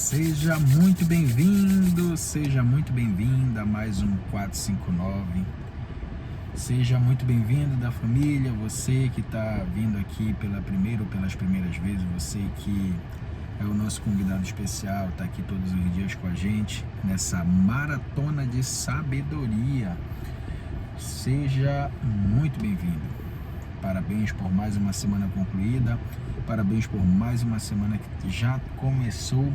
Seja muito bem-vindo, seja muito bem-vinda a mais um 459. Seja muito bem-vindo da família, você que está vindo aqui pela primeira ou pelas primeiras vezes, você que é o nosso convidado especial, está aqui todos os dias com a gente nessa maratona de sabedoria. Seja muito bem-vindo. Parabéns por mais uma semana concluída, parabéns por mais uma semana que já começou,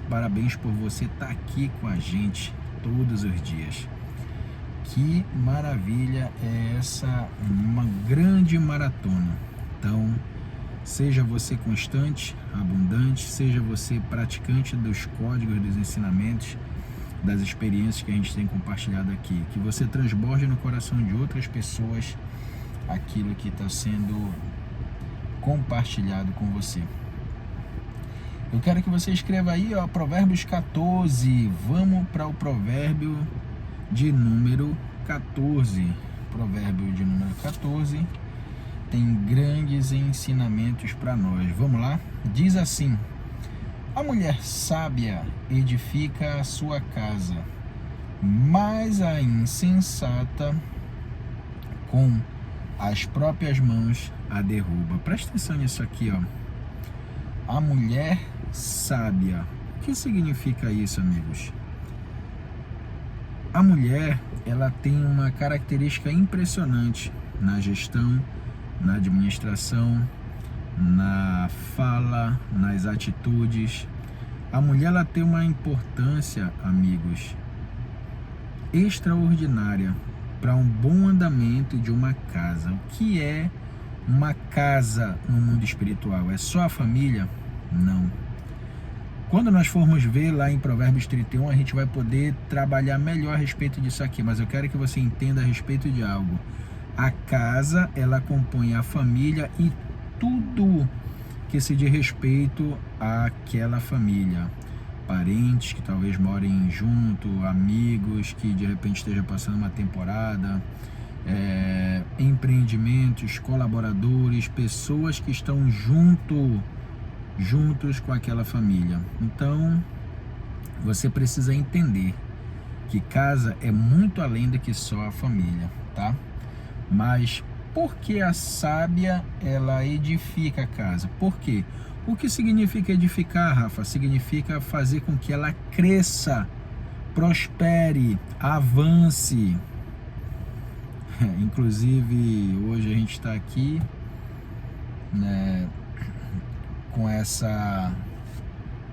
parabéns por você estar aqui com a gente todos os dias. Que maravilha é essa, uma grande maratona. Então, seja você constante, abundante, seja você praticante dos códigos, dos ensinamentos, das experiências que a gente tem compartilhado aqui, que você transborde no coração de outras pessoas aquilo que está sendo compartilhado com você. Eu quero que você escreva aí, Provérbios 14. Vamos para o provérbio de número 14. Provérbio de número 14 tem grandes ensinamentos para nós. Vamos lá? Diz assim: a mulher sábia edifica a sua casa, mas a insensata com as próprias mãos a derruba. Presta atenção nisso aqui, A mulher sábia. O que significa isso, amigos? A mulher, ela tem uma característica impressionante na gestão, na administração, na fala, nas atitudes. A mulher, ela tem uma importância, amigos, extraordinária para um bom andamento de uma casa. O que é uma casa no mundo espiritual? É só a família? Não. Quando nós formos ver lá em Provérbios 31, a gente vai poder trabalhar melhor a respeito disso aqui, mas eu quero que você entenda a respeito de algo. A casa, ela compõe a família e tudo que se diz respeito àquela família. Parentes que talvez morem junto, amigos que de repente estejam passando uma temporada, empreendimentos, colaboradores, pessoas que estão juntos com aquela família. Então, você precisa entender que casa é muito além do que só a família, tá? Mas por que a sábia, ela edifica a casa? Por quê? O que significa edificar, Rafa? Significa fazer com que ela cresça, prospere, avance. Inclusive, hoje a gente está aqui, né, com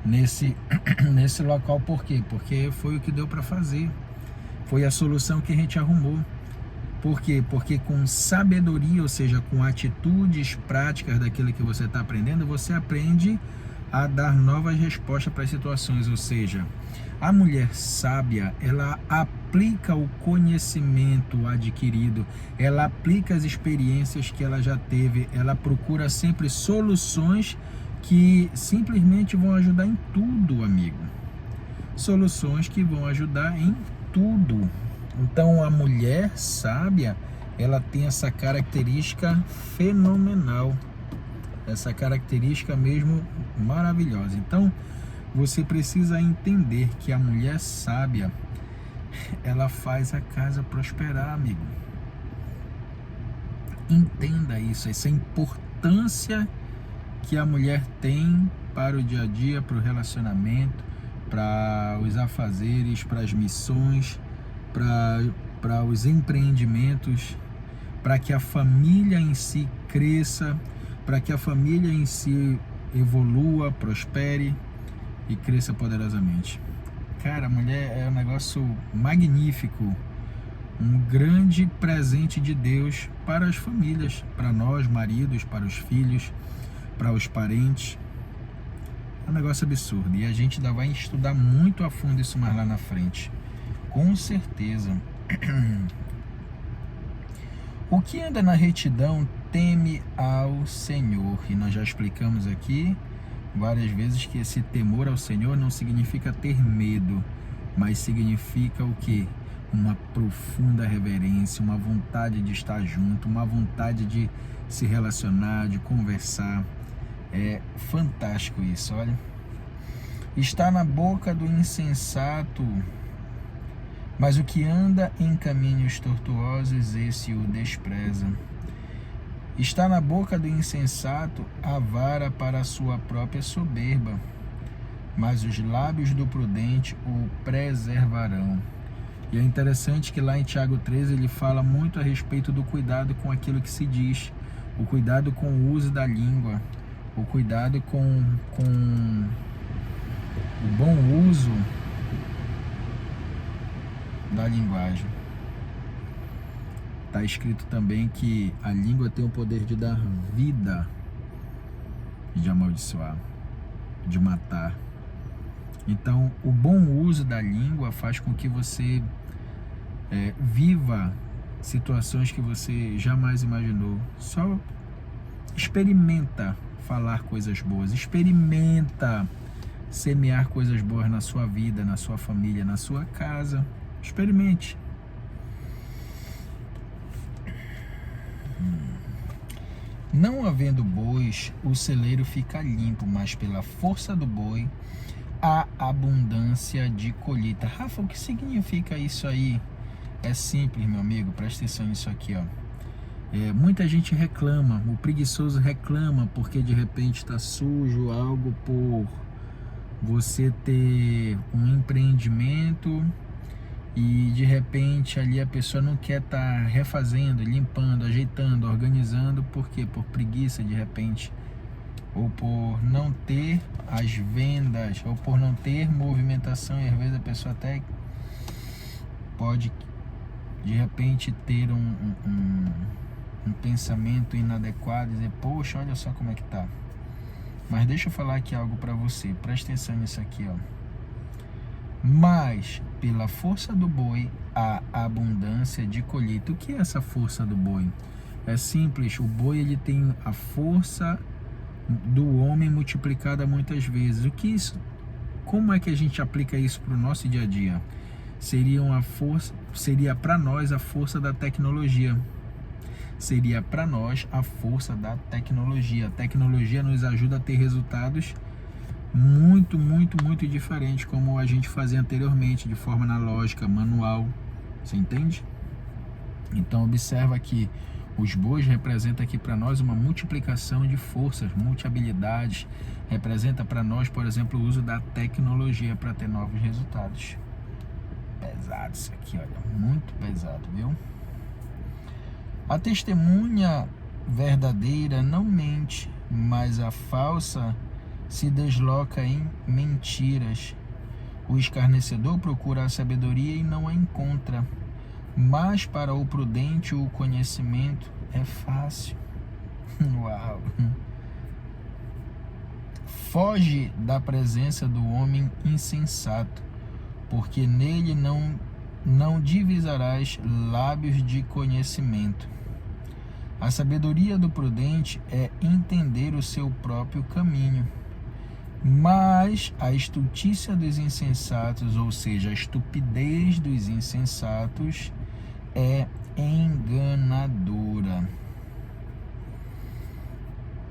nesse local. Por quê? Porque foi o que deu para fazer, foi a solução que a gente arrumou. Por quê? Porque com sabedoria, ou seja, com atitudes práticas daquilo que você está aprendendo, você aprende a dar novas respostas para as situações. Ou seja, a mulher sábia, ela aplica o conhecimento adquirido, ela aplica as experiências que ela já teve, ela procura sempre soluções que simplesmente vão ajudar em tudo, amigo. Soluções que vão ajudar em tudo. Então, a mulher sábia, ela tem essa característica fenomenal, essa característica mesmo maravilhosa. Então, você precisa entender que a mulher sábia, ela faz a casa prosperar, amigo. Entenda isso, essa importância que a mulher tem para o dia a dia, para o relacionamento, para os afazeres, para as missões, para os empreendimentos, para que a família em si cresça, para que a família em si evolua, prospere e cresça poderosamente. Cara, a mulher é um negócio magnífico, um grande presente de Deus para as famílias, para nós, maridos, para os filhos, para os parentes. É um negócio absurdo e a gente ainda vai estudar muito a fundo isso mais lá na frente. Com certeza. O que anda na retidão teme ao Senhor. E nós já explicamos aqui várias vezes que esse temor ao Senhor não significa ter medo, mas significa o quê? Uma profunda reverência, uma vontade de estar junto, uma vontade de se relacionar, de conversar. É fantástico isso, olha. Está na boca do insensato, mas o que anda em caminhos tortuosos, esse o despreza. Está na boca do insensato a vara para a sua própria soberba, mas os lábios do prudente o preservarão. E é interessante que lá em Tiago 13 ele fala muito a respeito do cuidado com aquilo que se diz, o cuidado com o uso da língua, o cuidado com o bom uso da linguagem. Está escrito também que a língua tem o poder de dar vida, de amaldiçoar, de matar. Então, o bom uso da língua faz com que você viva situações que você jamais imaginou. Só experimenta falar coisas boas, experimenta semear coisas boas na sua vida, na sua família, na sua casa. Experimente. Não havendo bois, o celeiro fica limpo, mas pela força do boi há abundância de colheita. Rafa, o que significa isso aí? É simples, meu amigo, presta atenção nisso aqui, ó. Muita gente reclama, o preguiçoso reclama porque de repente está sujo algo por você ter um empreendimento e de repente ali a pessoa não quer estar refazendo, limpando, ajeitando, organizando. Por quê? Por preguiça de repente, ou por não ter as vendas, ou por não ter movimentação. E às vezes a pessoa até pode de repente ter um pensamento inadequado e dizer, poxa, olha só como é que tá. Mas deixa eu falar aqui algo para você, presta atenção nisso aqui, ó. Mas pela força do boi há abundância de colheita. O que é essa força do boi? É simples, o boi ele tem a força do homem multiplicada muitas vezes. O que isso? Como é que a gente aplica isso para o nosso dia a dia? Seria para nós a força da tecnologia. Seria para nós a força da tecnologia. A tecnologia nos ajuda a ter resultados muito diferentes, como a gente fazia anteriormente, de forma analógica, manual. Você entende? Então observa que os bois representam aqui para nós uma multiplicação de forças, multi-habilidades. Representa para nós, por exemplo, o uso da tecnologia para ter novos resultados. Pesado isso aqui, olha, muito pesado, viu? A testemunha verdadeira não mente, mas a falsa se desloca em mentiras. O escarnecedor procura a sabedoria e não a encontra, mas para o prudente o conhecimento é fácil. Uau! Foge da presença do homem insensato, porque nele não divisarás lábios de conhecimento. A sabedoria do prudente é entender o seu próprio caminho, mas a estultícia dos insensatos, ou seja, a estupidez dos insensatos, é enganadora.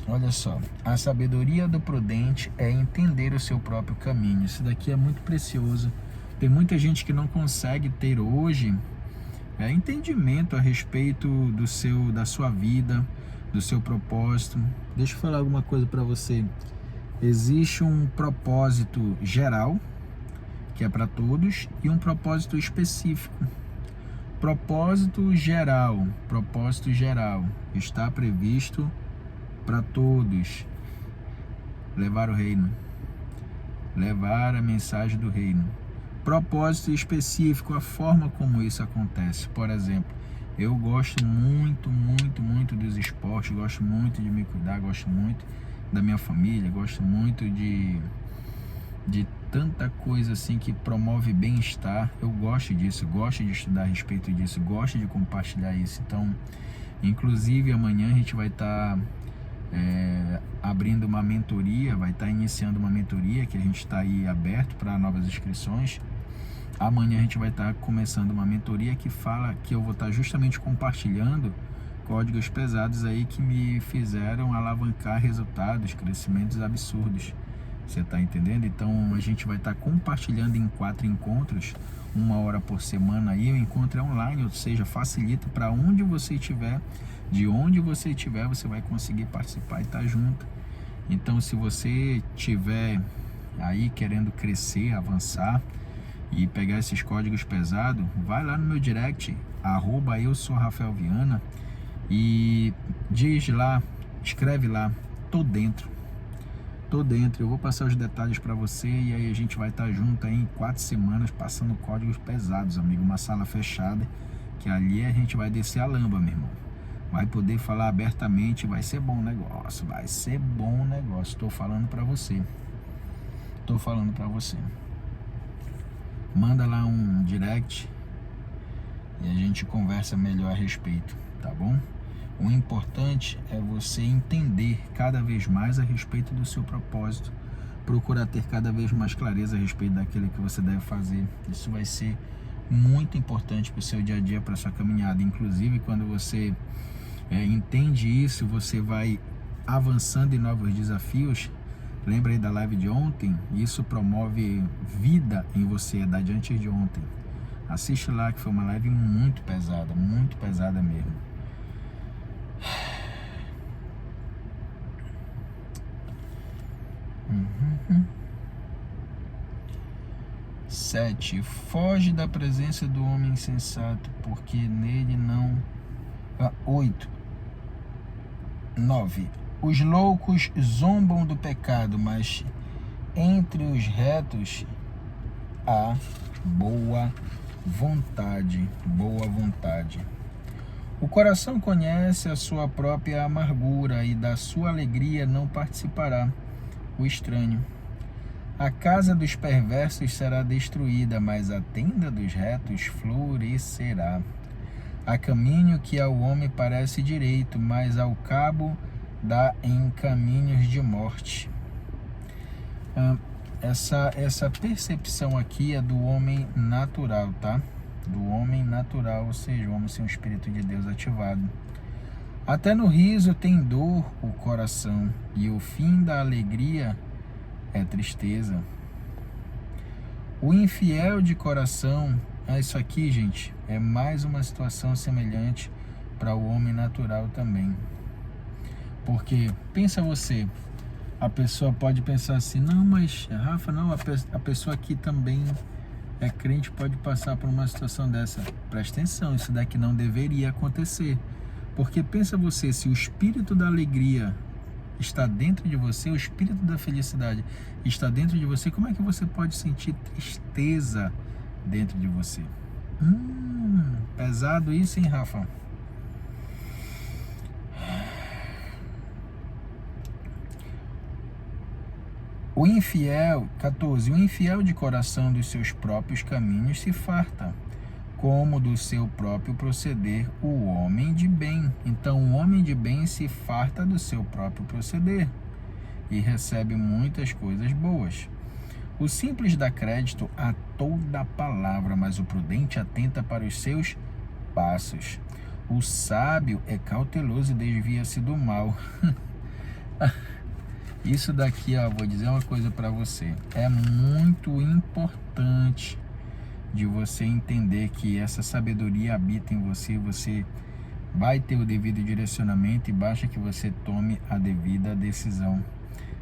Olha só, a sabedoria do prudente é entender o seu próprio caminho. Isso daqui é muito precioso. Tem muita gente que não consegue ter hoje entendimento a respeito da sua vida, do seu propósito. Deixa eu falar alguma coisa para você. Existe um propósito geral, que é para todos, e um propósito específico. Propósito geral está previsto para todos. Levar o reino, levar a mensagem do reino. Propósito específico, a forma como isso acontece. Por exemplo, eu gosto muito dos esportes, gosto muito de me cuidar, gosto muito da minha família, gosto muito de tanta coisa assim que promove bem-estar. Eu gosto disso, gosto de estudar a respeito disso, gosto de compartilhar isso. Então, inclusive amanhã a gente vai estar abrindo uma mentoria, vai estar iniciando uma mentoria que a gente está aí aberto para novas inscrições. Amanhã a gente vai estar começando uma mentoria que fala que eu vou estar justamente compartilhando códigos pesados aí que me fizeram alavancar resultados, crescimentos absurdos. Você está entendendo? Então a gente vai estar compartilhando em 4 encontros, 1 hora por semana aí. O encontro é online, ou seja, facilita para onde você estiver, de onde você estiver, você vai conseguir participar e estar junto. Então, se você tiver aí querendo crescer, avançar e pegar esses códigos pesados, vai lá no meu direct, @eu sou Rafael Viana, e diz lá, escreve lá, tô dentro, eu vou passar os detalhes para você, e aí a gente vai estar junto aí em 4 semanas passando códigos pesados, amigo, uma sala fechada, que ali a gente vai descer a lamba, meu irmão. Vai poder falar abertamente, vai ser bom negócio, estou falando para você. Manda lá um direct e a gente conversa melhor a respeito, tá bom? O importante é você entender cada vez mais a respeito do seu propósito, procurar ter cada vez mais clareza a respeito daquilo que você deve fazer. Isso vai ser muito importante para o seu dia a dia, para a sua caminhada. Inclusive, quando você entende isso, você vai avançando em novos desafios. Lembra aí da live de ontem? Isso promove vida em você, da de antes de ontem. Assiste lá, que foi uma live muito pesada mesmo. 7. Foge da presença do homem insensato, porque nele não... 8. 9. Os loucos zombam do pecado, mas entre os retos há boa vontade. O coração conhece a sua própria amargura, e da sua alegria não participará o estranho. A casa dos perversos será destruída, mas a tenda dos retos florescerá. Há caminho que ao homem parece direito, mas ao cabo dá em caminhos de morte. Essa percepção aqui é do homem natural, tá? Do homem natural, ou seja, o homem sem o Espírito de Deus ativado. Até no riso tem dor o coração, e o fim da alegria é tristeza. O infiel de coração, isso aqui, gente, é mais uma situação semelhante para o homem natural também. Porque, pensa você, a pessoa pode pensar assim, não, mas Rafa, não, a pessoa aqui também é crente, pode passar por uma situação dessa. Presta atenção, isso daqui não deveria acontecer. Porque pensa você, se o espírito da alegria está dentro de você, o espírito da felicidade está dentro de você, como é que você pode sentir tristeza dentro de você? Pesado isso, hein, Rafa? O infiel, 14, o infiel de coração dos seus próprios caminhos se farta, como do seu próprio proceder o homem de bem. Então, o homem de bem se farta do seu próprio proceder e recebe muitas coisas boas. O simples dá crédito a toda palavra, mas o prudente atenta para os seus passos. O sábio é cauteloso e desvia-se do mal. Isso daqui, vou dizer uma coisa para você. É muito importante de você entender que essa sabedoria habita em você. Você vai ter o devido direcionamento e basta que você tome a devida decisão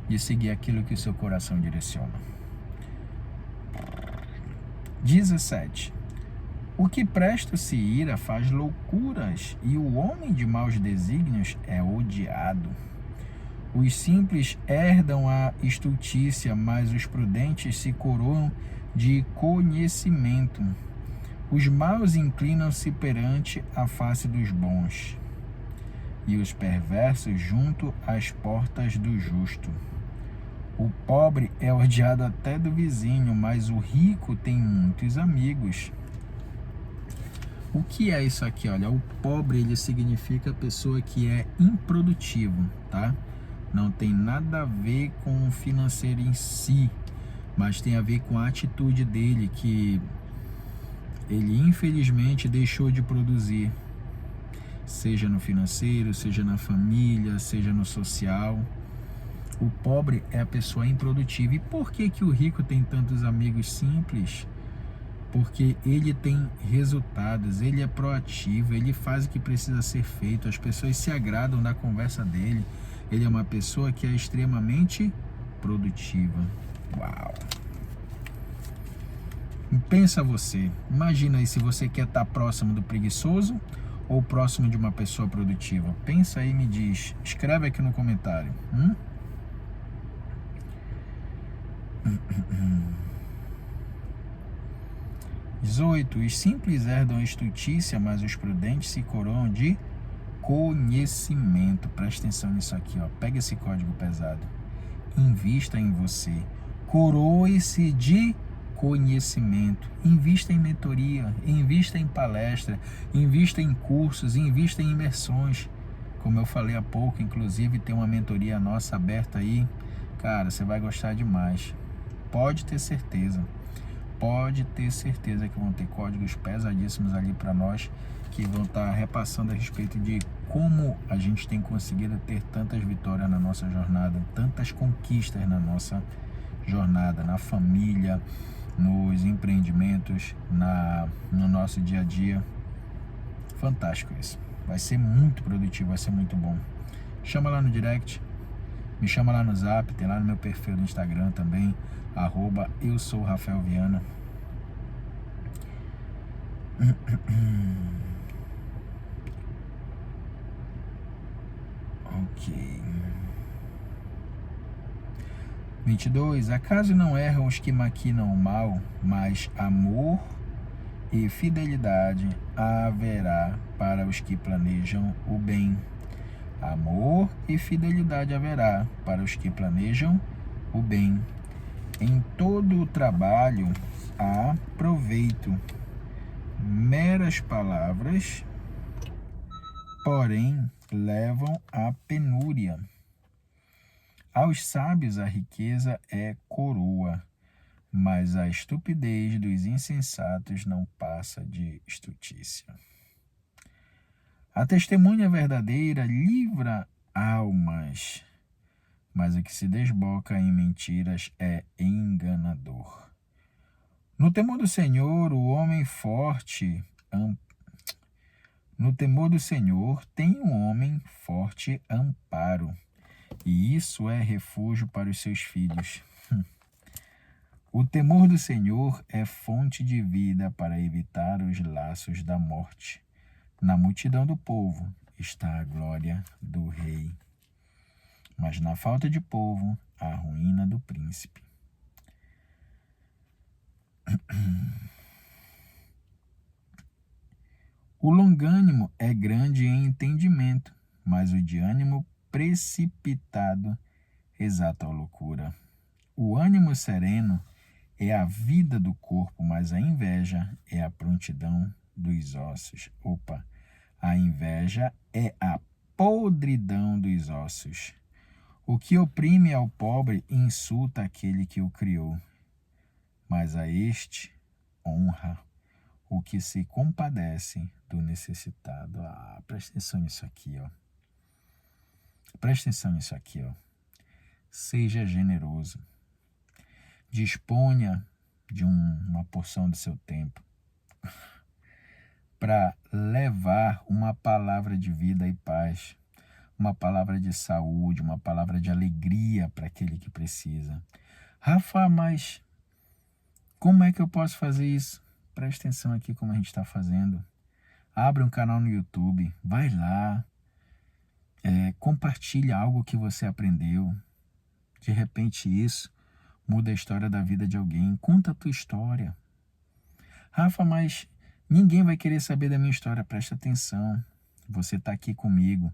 de seguir aquilo que o seu coração direciona. 17. O que presta se ira faz loucuras, e o homem de maus desígnios é odiado. Os simples herdam a estultícia, mas os prudentes se coroam de conhecimento. Os maus inclinam-se perante a face dos bons, e os perversos junto às portas do justo. O pobre é odiado até do vizinho, mas o rico tem muitos amigos. O que é isso aqui? Olha, o pobre, ele significa a pessoa que é improdutivo, tá? Não tem nada a ver com o financeiro em si, mas tem a ver com a atitude dele, que ele infelizmente deixou de produzir, seja no financeiro, seja na família, seja no social. O pobre é a pessoa improdutiva. E por que que o rico tem tantos amigos simples? Porque ele tem resultados, ele é proativo, ele faz o que precisa ser feito, as pessoas se agradam da conversa dele. Ele é uma pessoa que é extremamente produtiva. Uau! Pensa você, imagina aí se você quer estar próximo do preguiçoso ou próximo de uma pessoa produtiva. Pensa aí e me diz, escreve aqui no comentário. 18. Os simples herdam estultícia, mas os prudentes se coroam de conhecimento. Presta atenção nisso aqui, ó. Pega esse código pesado. Invista em você. Coroe-se de conhecimento. Invista em mentoria, invista em palestra, invista em cursos, invista em imersões. Como eu falei há pouco, inclusive tem uma mentoria nossa aberta aí. Cara, você vai gostar demais. Pode ter certeza. Pode ter certeza que vão ter códigos pesadíssimos ali para nós, que vão estar repassando a respeito de como a gente tem conseguido ter tantas vitórias na nossa jornada, tantas conquistas na nossa jornada, na família, nos empreendimentos, no nosso dia a dia. Fantástico isso. Vai ser muito produtivo, vai ser muito bom. Chama lá no direct, me chama lá no zap, tem lá no meu perfil do Instagram também, @eu sou Rafael Viana. Ok. 22. Acaso não erram os que maquinam o mal, mas amor e fidelidade haverá para os que planejam o bem. Amor e fidelidade haverá para os que planejam o bem. Em todo o trabalho há proveito. Meras palavras, porém, levam à penúria. Aos sábios a riqueza é coroa, mas a estupidez dos insensatos não passa de estultícia. A testemunha verdadeira livra almas, mas o que se desboca em mentiras é enganador. No temor do Senhor, o homem forte No temor do Senhor tem um homem forte amparo, e isso é refúgio para os seus filhos. O temor do Senhor é fonte de vida para evitar os laços da morte. Na multidão do povo está a glória do rei, mas na falta de povo, a ruína do príncipe. O longânimo é grande em entendimento, mas o de ânimo precipitado exata a loucura. O ânimo sereno é a vida do corpo, mas a inveja é a prontidão dos ossos. A inveja é a podridão dos ossos. O que oprime ao pobre insulta aquele que o criou, mas a este honra o que se compadece do necessitado. Presta atenção nisso aqui, ó. Presta atenção nisso aqui, ó. Seja generoso. Disponha de uma porção do seu tempo para levar uma palavra de vida e paz, uma palavra de saúde, uma palavra de alegria para aquele que precisa. Rafa, mas como é que eu posso fazer isso? Presta atenção aqui como a gente está fazendo. Abre um canal no YouTube, vai lá, compartilha algo que você aprendeu. De repente isso muda a história da vida de alguém. Conta a tua história. Rafa, mas ninguém vai querer saber da minha história. Presta atenção. Você está aqui comigo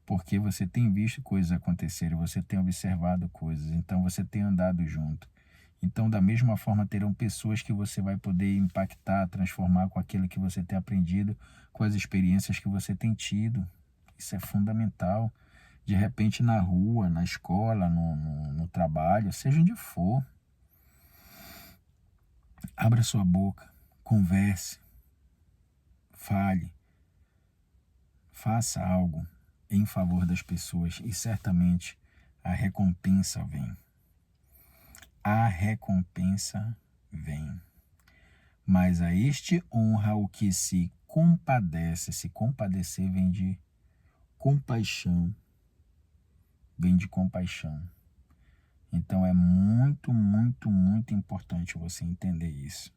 porque você tem visto coisas acontecerem, você tem observado coisas, então você tem andado junto. Então, da mesma forma, terão pessoas que você vai poder impactar, transformar com aquilo que você tem aprendido, com as experiências que você tem tido. Isso é fundamental. De repente, na rua, na escola, no trabalho, seja onde for. Abra sua boca, converse, fale, faça algo em favor das pessoas e certamente a recompensa vem. A recompensa vem. Mas a este honra o que se compadece. Se compadecer vem de compaixão. Vem de compaixão. Então é muito, muito, muito importante você entender isso.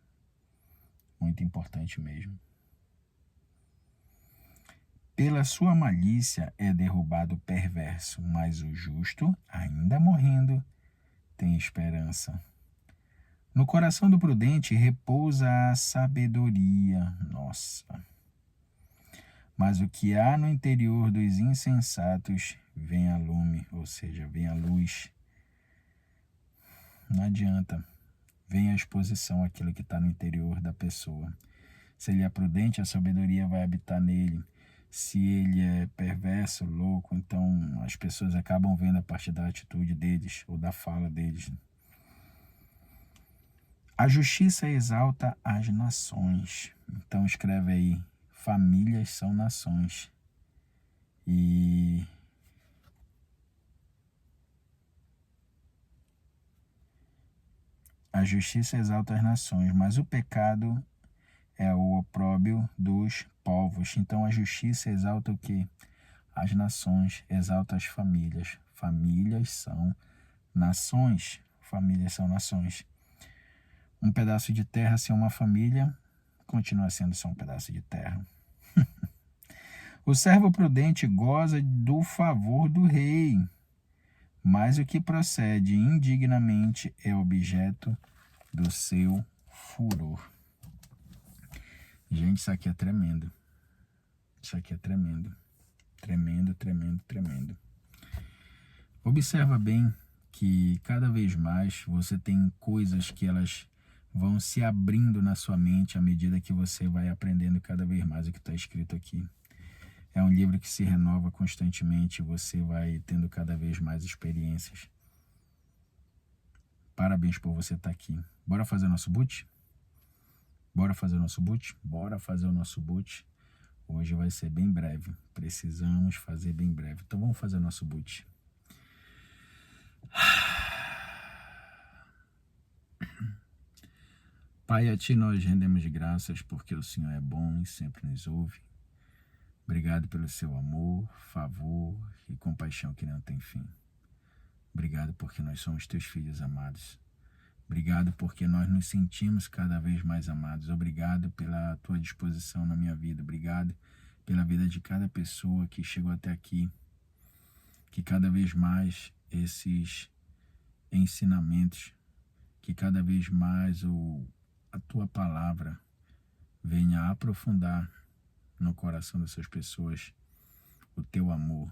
Muito importante mesmo. Pela sua malícia é derrubado o perverso, mas o justo, ainda morrendo, tem esperança. No coração do prudente repousa a sabedoria. Nossa. Mas o que há no interior dos insensatos vem a lume, ou seja, vem a luz. Não adianta. Vem a exposição aquilo que está no interior da pessoa. Se ele é prudente, a sabedoria vai habitar nele. Se ele é perverso, louco, então as pessoas acabam vendo a partir da atitude deles ou da fala deles. A justiça exalta as nações. Então escreve aí, famílias são nações. E a justiça exalta as nações, mas o pecado é o opróbio dos povos. Então a justiça exalta o quê? As nações, exalta as famílias. Famílias são nações. Famílias são nações. Um pedaço de terra sem uma família continua sendo só um pedaço de terra. O servo prudente goza do favor do rei, mas o que procede indignamente é objeto do seu furor. Gente, isso aqui é tremendo. Isso aqui é tremendo. Tremendo, tremendo, tremendo. Observa bem que cada vez mais você tem coisas que elas vão se abrindo na sua mente à medida que você vai aprendendo cada vez mais o que está escrito aqui. É um livro que se renova constantemente e você vai tendo cada vez mais experiências. Parabéns por você estar aqui. Bora fazer nosso boot? Bora fazer o nosso boot? Bora fazer o nosso boot. Hoje vai ser bem breve. Precisamos fazer bem breve. Então vamos fazer o nosso boot. Pai, a Ti nós rendemos graças porque o Senhor é bom e sempre nos ouve. Obrigado pelo Seu amor, favor e compaixão que não tem fim. Obrigado porque nós somos Teus filhos amados. Obrigado porque nós nos sentimos cada vez mais amados. Obrigado pela Tua disposição na minha vida. Obrigado pela vida de cada pessoa que chegou até aqui. Que cada vez mais esses ensinamentos, que cada vez mais a Tua palavra venha aprofundar no coração dessas pessoas o Teu amor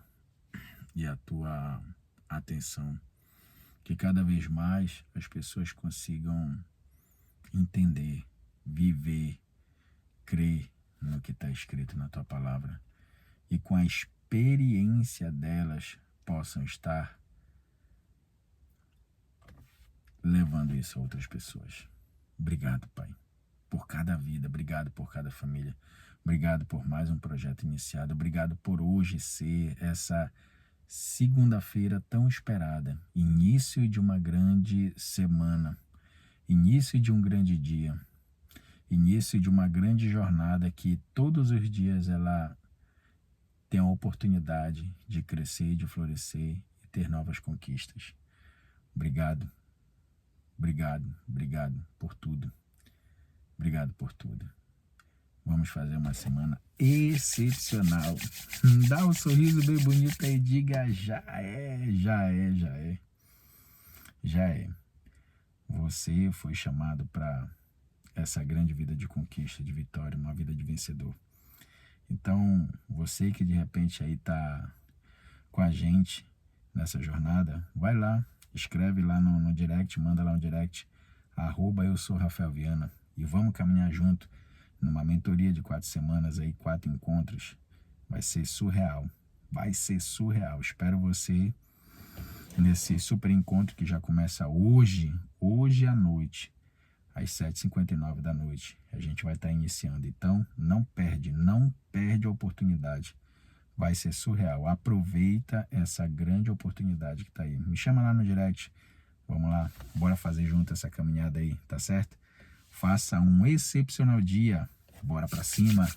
e a Tua atenção. Que cada vez mais as pessoas consigam entender, viver, crer no que está escrito na Tua palavra. E com a experiência delas possam estar levando isso a outras pessoas. Obrigado, Pai, por cada vida. Obrigado por cada família. Obrigado por mais um projeto iniciado. Obrigado por hoje ser essa segunda-feira tão esperada. Início de uma grande semana. Início de um grande dia. Início de uma grande jornada que todos os dias ela tem a oportunidade de crescer, de florescer e ter novas conquistas. Obrigado. Obrigado, obrigado por tudo. Obrigado por tudo. Vamos fazer uma semana excepcional. Dá um sorriso bem bonito aí e diga já é, já é, já é. Já é. Você foi chamado para essa grande vida de conquista, de vitória, uma vida de vencedor. Então, você que de repente aí tá com a gente nessa jornada, vai lá, escreve lá no direct, manda lá no direct, @eu-sou-Rafael-Viana, e vamos caminhar junto numa mentoria de 4 semanas aí, 4 encontros. Vai ser surreal. Vai ser surreal. Espero você nesse super encontro que já começa hoje à noite, às 7h59 da noite. A gente vai estar iniciando. Então, não perde a oportunidade. vai ser surreal. Aproveita essa grande oportunidade que tá aí. Me chama lá no direct. Vamos lá, bora fazer junto essa caminhada aí, tá certo? Faça um excepcional dia. Bora pra cima.